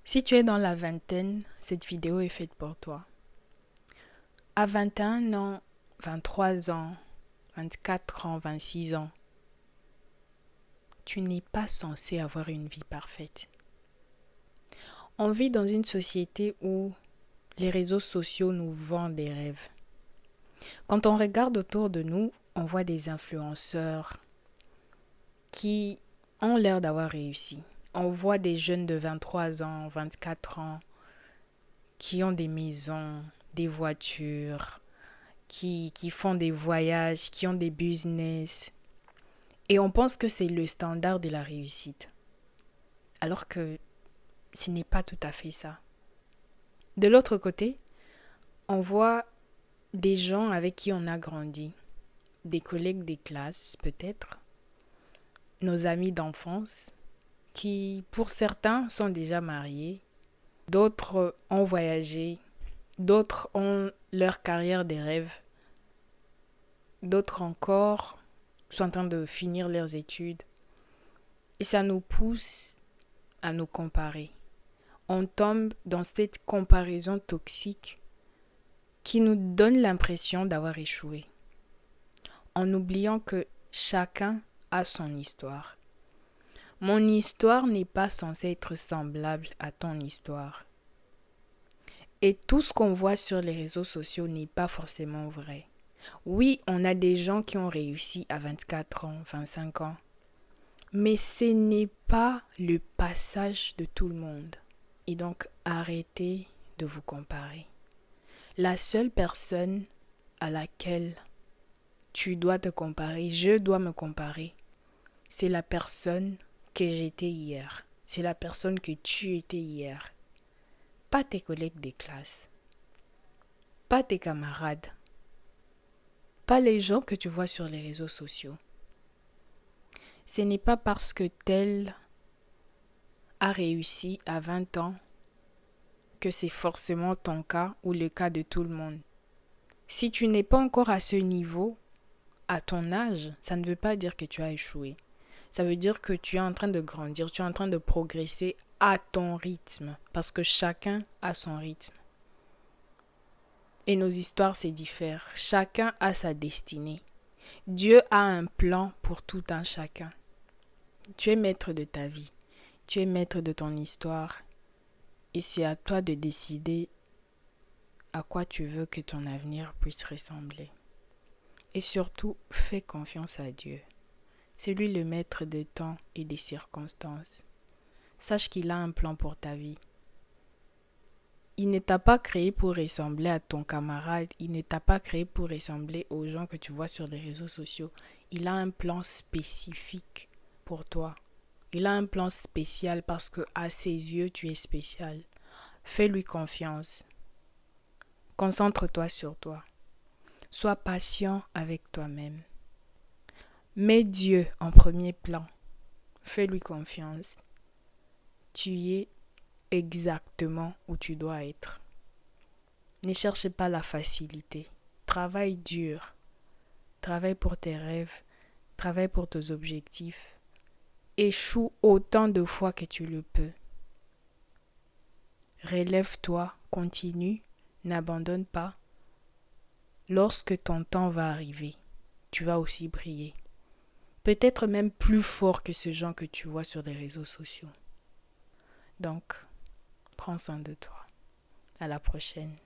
Si tu es dans la vingtaine, cette vidéo est faite pour toi. À 21 ans, 23 ans, 24 ans, 26 ans, tu n'es pas censé avoir une vie parfaite. On vit dans une société où les réseaux sociaux nous vendent des rêves. Quand on regarde autour de nous, on voit des influenceurs qui ont l'air d'avoir réussi. On voit des jeunes de 23 ans, 24 ans, qui ont des maisons, des voitures, qui font des voyages, qui ont des business. Et on pense que c'est le standard de la réussite. Alors que ce n'est pas tout à fait ça. De l'autre côté, on voit des gens avec qui on a grandi, des collègues des classes peut-être, nos amis d'enfance, qui pour certains sont déjà mariés, d'autres ont voyagé, d'autres ont leur carrière des rêves, d'autres encore sont en train de finir leurs études. Et ça nous pousse à nous comparer. On tombe dans cette comparaison toxique qui nous donne l'impression d'avoir échoué, en oubliant que chacun a son histoire. Mon histoire n'est pas censée être semblable à ton histoire. Et tout ce qu'on voit sur les réseaux sociaux n'est pas forcément vrai. Oui, on a des gens qui ont réussi à 24 ans, 25 ans. Mais ce n'est pas le passage de tout le monde. Et donc, arrêtez de vous comparer. La seule personne à laquelle tu dois te comparer, je dois me comparer, c'est la personne que j'étais hier. C'est la personne que tu étais hier. Pas tes collègues de classe. Pas tes camarades. Pas les gens que tu vois sur les réseaux sociaux. Ce n'est pas parce que tel a réussi à 20 ans que c'est forcément ton cas ou le cas de tout le monde. Si tu n'es pas encore à ce niveau, à ton âge, ça ne veut pas dire que tu as échoué. Ça veut dire que tu es en train de grandir, tu es en train de progresser à ton rythme, parce que chacun a son rythme. Et nos histoires se diffèrent. Chacun a sa destinée. Dieu a un plan pour tout un chacun. Tu es maître de ta vie. Tu es maître de ton histoire. Et c'est à toi de décider à quoi tu veux que ton avenir puisse ressembler. Et surtout, fais confiance à Dieu. C'est lui le maître des temps et des circonstances. Sache qu'il a un plan pour ta vie. Il ne t'a pas créé pour ressembler à ton camarade. Il ne t'a pas créé pour ressembler aux gens que tu vois sur les réseaux sociaux. Il a un plan spécifique pour toi. Il a un plan spécial parce que à ses yeux, tu es spécial. Fais-lui confiance. Concentre-toi sur toi. Sois patient avec toi-même. Mets Dieu en premier plan. Fais-lui confiance. Tu es exactement où tu dois être. Ne cherche pas la facilité. Travaille dur. Travaille pour tes rêves. Travaille pour tes objectifs. Échoue autant de fois que tu le peux. Relève-toi, continue, n'abandonne pas. Lorsque ton temps va arriver, tu vas aussi briller. Peut-être même plus fort que ce gens que tu vois sur les réseaux sociaux. Donc, prends soin de toi. À la prochaine.